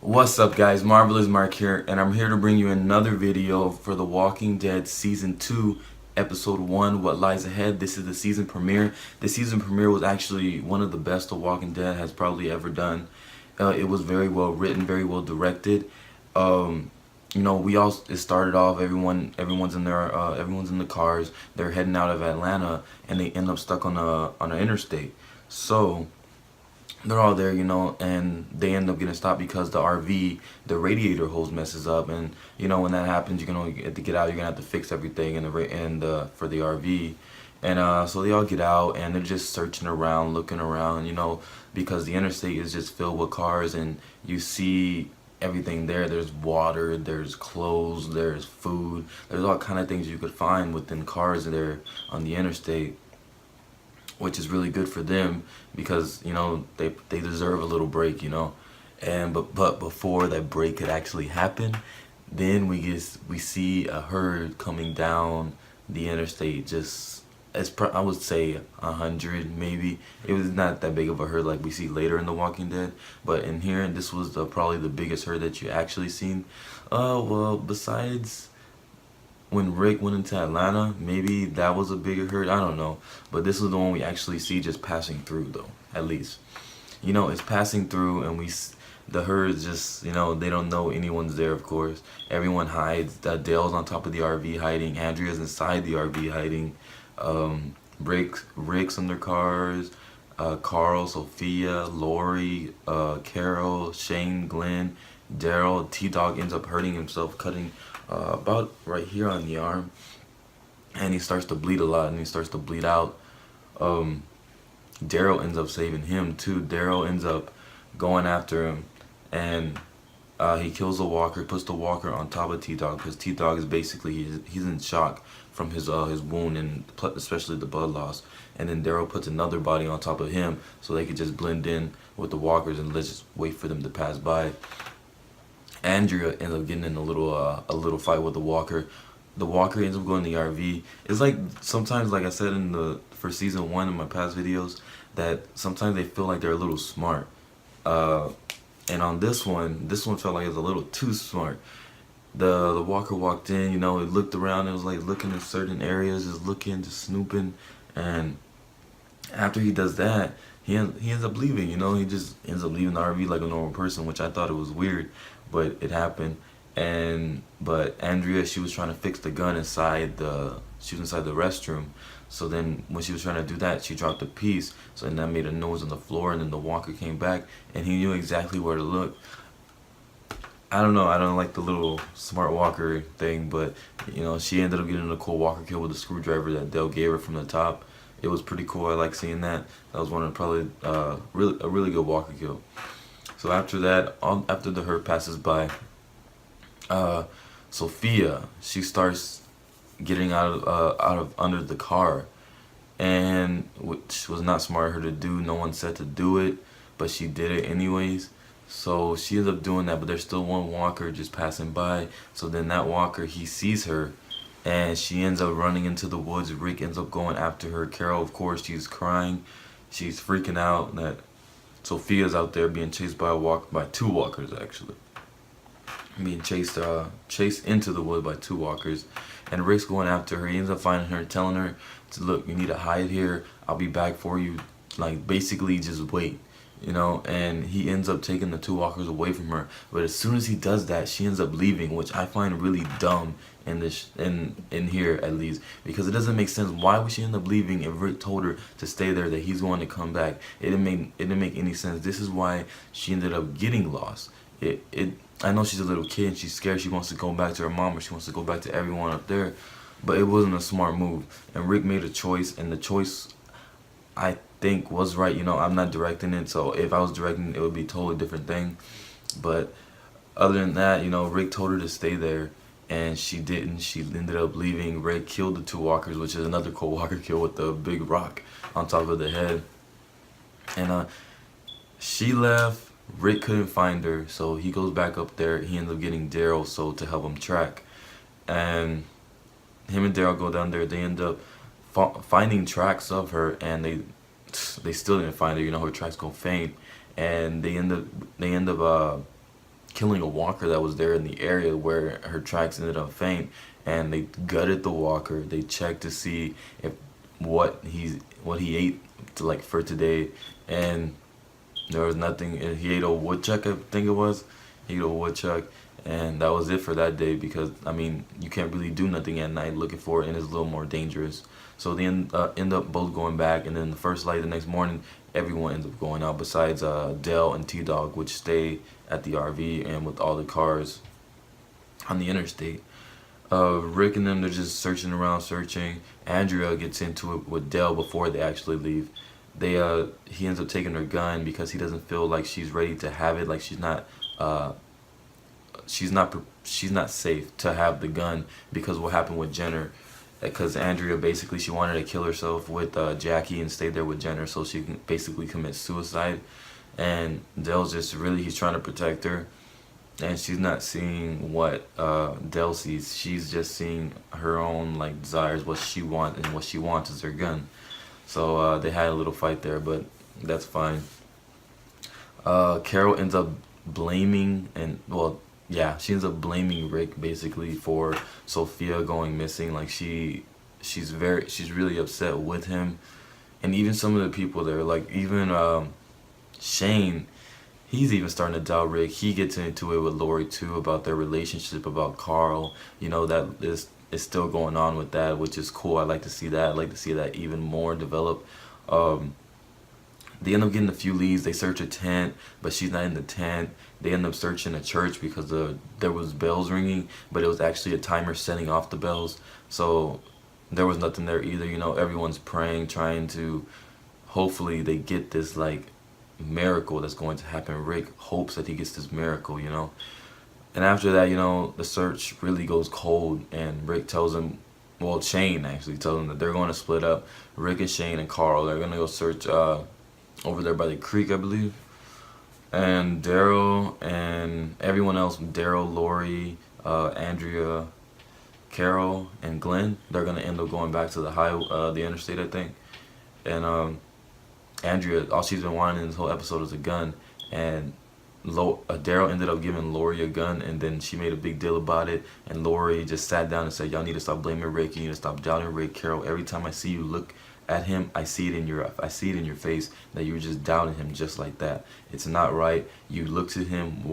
What's up guys, Marvelous Marc here, and I'm here to bring you another video for The Walking Dead Season 2, Episode 1, What Lies Ahead. This is the season premiere. The season premiere was actually one of the best The Walking Dead has probably ever done. It was very well written, very well directed. It started off, everyone's in the cars, they're heading out of Atlanta, and they end up stuck on an interstate. So they're all there, and they end up getting stopped because the RV, the radiator hose messes up, and when that happens, you're gonna have to get out. You're gonna have to fix everything for the RV, and so they all get out and they're just searching around, looking around, because the interstate is just filled with cars, and you see everything there. There's water, there's clothes, there's food, there's all kind of things you could find within cars there on the interstate, which is really good for them because they deserve a little break, and but before that break could actually happen, then we see a herd coming down the interstate. Just I would say 100 maybe. It was not that big of a herd like we see later in The Walking Dead, but in here this was probably the biggest herd that you actually seen. Well, besides when Rick went into Atlanta, maybe that was a bigger herd. I don't know. But this is the one we actually see just passing through, though, at least. It's passing through, and the herd is just, they don't know anyone's there, of course. Everyone hides. Dale's on top of the RV hiding. Andrea's inside the RV hiding. Rick's in their cars. Carl, Sophia, Lori, Carol, Shane, Glenn, Daryl. T-Dog ends up hurting himself, cutting about right here on the arm, and he starts to bleed a lot, and he starts to bleed out. Daryl ends up saving him too. Daryl ends up going after him, and he kills the walker, puts the walker on top of T-Dog, because T-Dog is basically, he's in shock from his wound, and especially the blood loss. And then Daryl puts another body on top of him so they could just blend in with the walkers, and let's just wait for them to pass by. Andrea ends up getting in a little fight with the walker. The walker ends up going to the RV. It's like sometimes, like I said for season 1 in my past videos, that sometimes they feel like they're a little smart. And on this one felt like it was a little too smart. The walker walked in, it looked around, it was like looking in certain areas, just looking, just snooping, and after he does that, he ends up leaving. He just ends up leaving the RV like a normal person, which I thought it was weird, but it happened. But Andrea, she was trying to fix the gun inside she was inside the restroom. So then when she was trying to do that, she dropped a piece, so then that made a noise on the floor, and then the walker came back, and he knew exactly where to look. I don't know, I don't like the little smart walker thing, but she ended up getting a cool walker kill with a screwdriver that Dale gave her from the top. It was pretty cool. I like seeing that. That was one of probably a really good walker kill. So after that, after the herd passes by, Sophia, she starts getting out of under the car, and which was not smart of her to do. No one said to do it, but she did it anyways. So she ends up doing that, but there's still one walker just passing by. So then that walker, he sees her, and she ends up running into the woods. Rick ends up going after her. Carol, of course, she's crying. She's freaking out that Sophia's out there being chased by two walkers, actually. Being chased into the wood by two walkers. And Rick's going after her. He ends up finding her, telling her to, look, you need to hide here. I'll be back for you. Like, basically, just wait. And he ends up taking the two walkers away from her. But as soon as he does that, she ends up leaving, which I find really dumb in here, at least, because it doesn't make sense. Why would she end up leaving if Rick told her to stay there, that he's going to come back? It didn't make any sense. This is why she ended up getting lost. I know she's a little kid and she's scared. She wants to go back to her mom, or she wants to go back to everyone up there, but it wasn't a smart move. And Rick made a choice, and the choice, I think, was right. I'm not directing it, so if I was directing it, would be a totally different thing. But other than that, Rick told her to stay there, and she didn't. She ended up leaving. Rick killed the two walkers, which is another cool walker kill with the big rock on top of the head. And she left. Rick couldn't find her, so he goes back up there. He ends up getting Daryl to help him track, and him and Daryl go down there. They end up finding tracks of her, and they still didn't find her. Her tracks go faint, and they end up killing a walker that was there in the area where her tracks ended up faint, and they gutted the walker. They checked to see if what he ate to, like, for today, and there was nothing. He ate a woodchuck, I think it was. He ate a woodchuck, and that was it for that day, because I mean you can't really do nothing at night looking for it, and it's a little more dangerous. So they end up both going back, and then the first light the next morning, everyone ends up going out besides Dell and T-Dog, which stay at the RV and with all the cars on the interstate. Rick and them, they're just searching around, searching. Andrea gets into it with Dell before they actually leave. He ends up taking her gun because he doesn't feel like she's ready to have it. Like uh, she's not safe to have the gun because what happened with Jenner. Because Andrea basically, she wanted to kill herself with Jackie and stay there with Jenner so she can basically commit suicide. And Dell's just really, he's trying to protect her, and she's not seeing what Dell sees. She's just seeing her own, like, desires, what she wants, and what she wants is her gun. So they had a little fight there, but that's fine. Carol ends up blaming, and well, yeah, she ends up blaming Rick basically for Sophia going missing. Like, she's really upset with him, and even some of the people there, like even Shane, he's even starting to doubt Rick. He gets into it with Lori too about their relationship, about Carl. You know, that is still going on with that, which is cool. I like to see that. I like to see that even more develop. They end up getting a few leads. They search a tent, but she's not in the tent. They end up searching a church because there was bells ringing, but it was actually a timer setting off the bells. So there was nothing there either. You know, everyone's praying, trying to, hopefully they get this, like, miracle that's going to happen. Rick hopes that he gets this miracle, you know. And after that, you know, the search really goes cold, and Rick tells him, well, Shane actually tells him that they're going to split up. Rick and Shane and Carl, they're going to go search over there by the creek, I believe. And Daryl and everyone else, Daryl, Lori, Andrea, Carol, and Glenn, they're going to end up going back to the interstate, I think. And Andrea, all she's been wanting in this whole episode is a gun, and Daryl ended up giving Lori a gun, and then she made a big deal about it, and Lori just sat down and said, y'all need to stop blaming Rick, you need to stop doubting Rick. Carol, every time I see you look at him, I see it in your face that you're just doubting him just like that. It's not right. You look to him,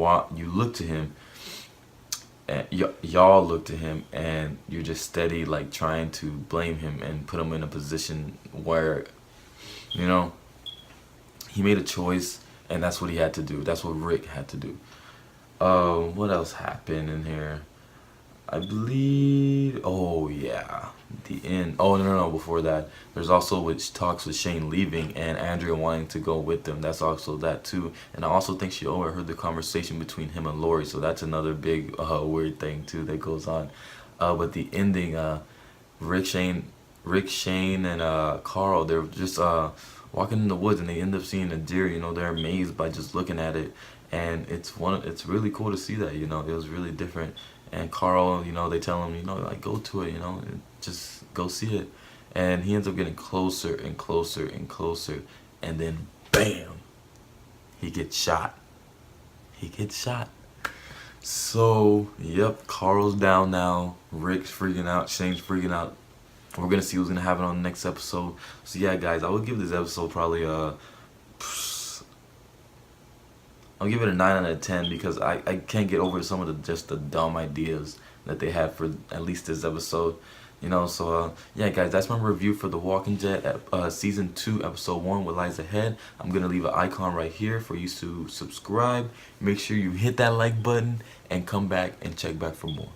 and y'all look to him, and you're just steady, like, trying to blame him and put him in a position where, you know, he made a choice, and that's what he had to do. That's what Rick had to do. What else happened in here? I believe, oh yeah, the end. Oh, no, before that, there's also which talks with Shane leaving and Andrea wanting to go with them. That's also that too. And I also think she overheard the conversation between him and Lori, so that's another big weird thing too that goes on. But the ending, Rick, Shane, and Carl, they're just walking in the woods, and they end up seeing a deer. You know, they're amazed by just looking at it, and it's really cool to see that. You know, it was really different. And Carl, you know, they tell him, you know, like, go to it, you know, and just go see it. And he ends up getting closer and closer and closer, and then bam, he gets shot. So, yep, Carl's down now. Rick's freaking out. Shane's freaking out. We're gonna see who's gonna have it on the next episode. So yeah, guys, I would give this episode probably I'll give it a 9 out of 10 because I can't get over some of the dumb ideas that they had for at least this episode. You know, so yeah, guys, that's my review for The Walking Dead season 2, episode 1, what lies ahead. I'm gonna leave an icon right here for you to subscribe. Make sure you hit that like button and come back and check back for more.